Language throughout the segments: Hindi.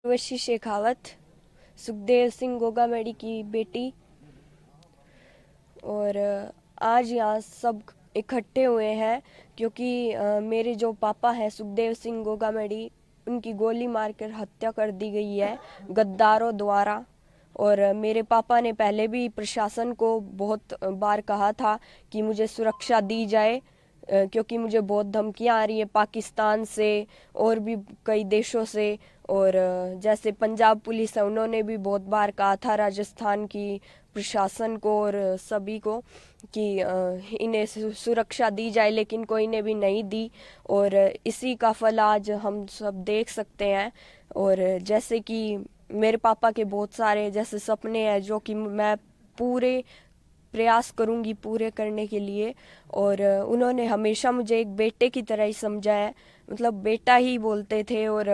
उर्वशी शेखावत, सुखदेव सिंह गोगामेडी की बेटी। और आज यहाँ सब इकट्ठे हुए हैं क्योंकि मेरे जो पापा हैं सुखदेव सिंह गोगामेडी, उनकी गोली मारकर हत्या कर दी गई है गद्दारों द्वारा। और मेरे पापा ने पहले भी प्रशासन को बहुत बार कहा था कि मुझे सुरक्षा दी जाए, क्योंकि मुझे बहुत धमकियां आ रही है पाकिस्तान से और भी कई देशों से। और जैसे पंजाब पुलिस है, उन्होंने भी बहुत बार कहा था राजस्थान की प्रशासन को और सभी को कि इन्हें सुरक्षा दी जाए, लेकिन कोई ने भी नहीं दी। और इसी का फल आज हम सब देख सकते हैं। और जैसे कि मेरे पापा के बहुत सारे जैसे सपने हैं जो कि मैं पूरे प्रयास करूंगी पूरे करने के लिए। और उन्होंने हमेशा मुझे एक बेटे की तरह ही समझा है, मतलब बेटा ही बोलते थे। और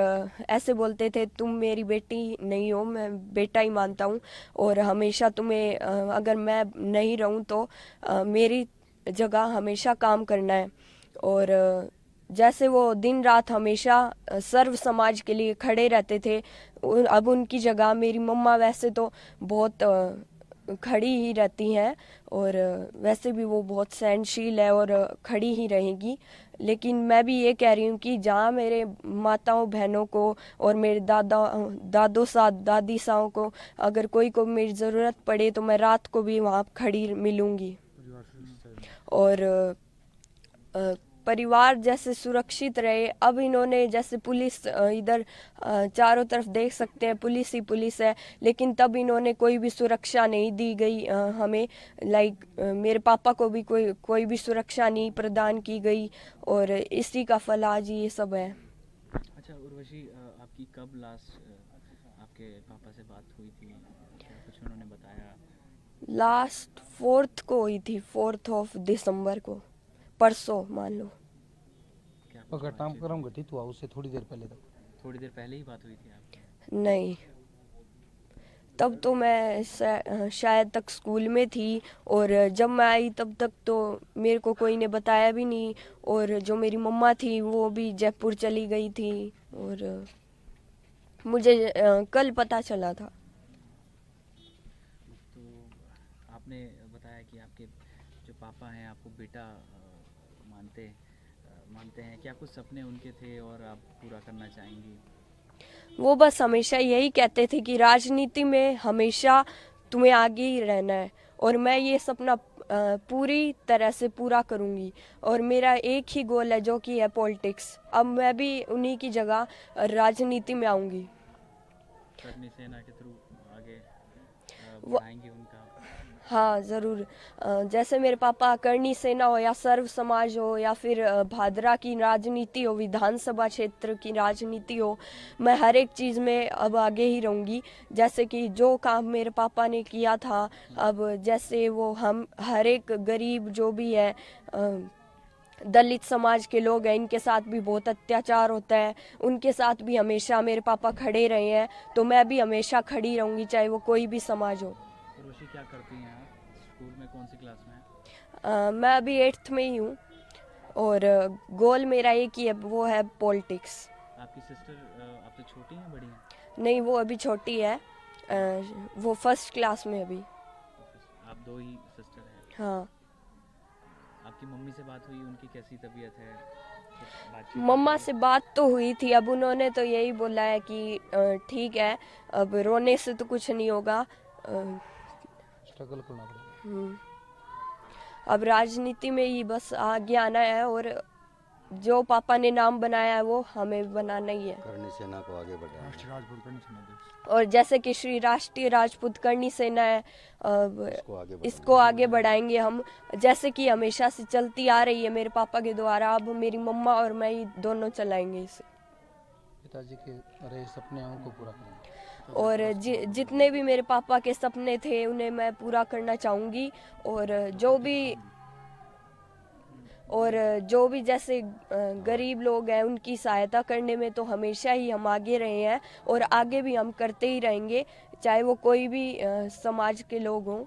ऐसे बोलते थे तुम मेरी बेटी नहीं हो, मैं बेटा ही मानता हूँ। और हमेशा तुम्हें अगर मैं नहीं रहूँ तो मेरी जगह हमेशा काम करना है। और जैसे वो दिन रात हमेशा सर्व समाज के लिए खड़े रहते थे, अब उनकी जगह मेरी मम्मा वैसे तो बहुत खड़ी ही रहती हैं। और वैसे भी वो बहुत सहनशील है और खड़ी ही रहेगी। लेकिन मैं भी ये कह रही हूँ कि जहाँ मेरे माताओं बहनों को और मेरे दादों साथ दादी साओं को अगर कोई को मेरी ज़रूरत पड़े तो मैं रात को भी वहाँ खड़ी मिलूँगी। और परिवार जैसे सुरक्षित रहे। अब इन्होंने जैसे पुलिस इधर चारों तरफ देख सकते हैं पुलिस ही पुलिस है, लेकिन तब इन्होंने कोई भी सुरक्षा नहीं दी गई हमें। लाइक मेरे पापा को भी कोई भी सुरक्षा नहीं प्रदान की गई। और इसी का फल आज ये सब है। अच्छा उर्वशी, आपकी कब लास्ट आपके पापा से बात हुई थी? क्या कुछ उन्होंने बताया? लास्ट 4th को हुई थी, 4 दिसंबर को, परसों मान लो। क्या कुछ घटनाक्रम घटित हुआ उससे थोड़ी देर पहले तक? थोड़ी देर पहले ही बात हुई थी आपकी? नहीं, तब तो मैं शायद तक स्कूल में थी। और जब मैं आई तब तक तो मेरे को कोई ने बताया भी नहीं। और जो मेरी मम्मा थी वो भी जयपुर चली गई थी। और मुझे कल पता चला था। तो आपने बताया कि आपके जो पापा हैं आपको बेटा मानते हैं। क्या कुछ सपने उनके थे और आप पूरा करना चाहेंगी? वो बस हमेशा यही कहते थे कि राजनीति में हमेशा तुम्हें आगे ही रहना है। और मैं ये सपना पूरी तरह से पूरा करूंगी। और मेरा एक ही गोल है जो कि है पॉलिटिक्स। अब मैं भी उन्हीं की जगह राजनीति में आऊंगी। करनी सेना के थ्रू आगे वो बढ़ाएंगे उनका? हाँ ज़रूर। जैसे मेरे पापा करनी सेना हो या सर्व समाज हो या फिर भादरा की राजनीति हो, विधानसभा क्षेत्र की राजनीति हो, मैं हर एक चीज़ में अब आगे ही रहूँगी। जैसे कि जो काम मेरे पापा ने किया था, अब जैसे वो हम हर एक गरीब जो भी है, दलित समाज के लोग हैं, इनके साथ भी बहुत अत्याचार होता है, उनके साथ भी हमेशा मेरे पापा खड़े रहे हैं। तो मैं भी हमेशा खड़ी रहूँगी चाहे वो कोई भी समाज हो। उर्वशी, क्या करती हैं आप? स्कूल में कौन सी क्लास में हैं? मैं अभी 8th में ही हूँ। और गोल मेरा एक ही है, वो है पॉलिटिक्स। आपकी सिस्टर आपसे छोटी हैं बड़ी हैं? नहीं, वो अभी छोटी है। वो 1st क्लास में अभी। आप दो ही सिस्टर हैं? हाँ। आपकी मम्मी से बात हुई? उनकी कैसी तबीयत है? कुछ बातचीत मम्मा हुई से है? बात तो हुई थी, अब उन्होंने तो यही बोला है कि ठीक है, अब रोने से तो कुछ नहीं होगा। स्ट्रगल करना पड़ेगा। अब राजनीति में ही बस आगे आना है। और जो पापा ने नाम बनाया है वो हमें बनाना ही है। करनी सेना को आगे बढ़ाना। राष्ट्रीय राजपूत करनी सेना और जैसे कि श्री राष्ट्रीय राजपूत करनी सेना है, इसको आगे बढ़ाएंगे हम। जैसे कि हमेशा से चलती आ रही है मेरे पापा के द्वारा, अब मेरी मम्मा और मैं ही दोनों चलाएंगे इसे। पिताजी के रहे सपने हैं उनको पूरा करेंगे। और जितने भी मेरे पापा के सपने थे उन्हें मैं पूरा करना चाहूँगी। और जो भी जैसे गरीब लोग हैं उनकी सहायता करने में तो हमेशा ही हम आगे रहे हैं और आगे भी हम करते ही रहेंगे, चाहे वो कोई भी समाज के लोग हों।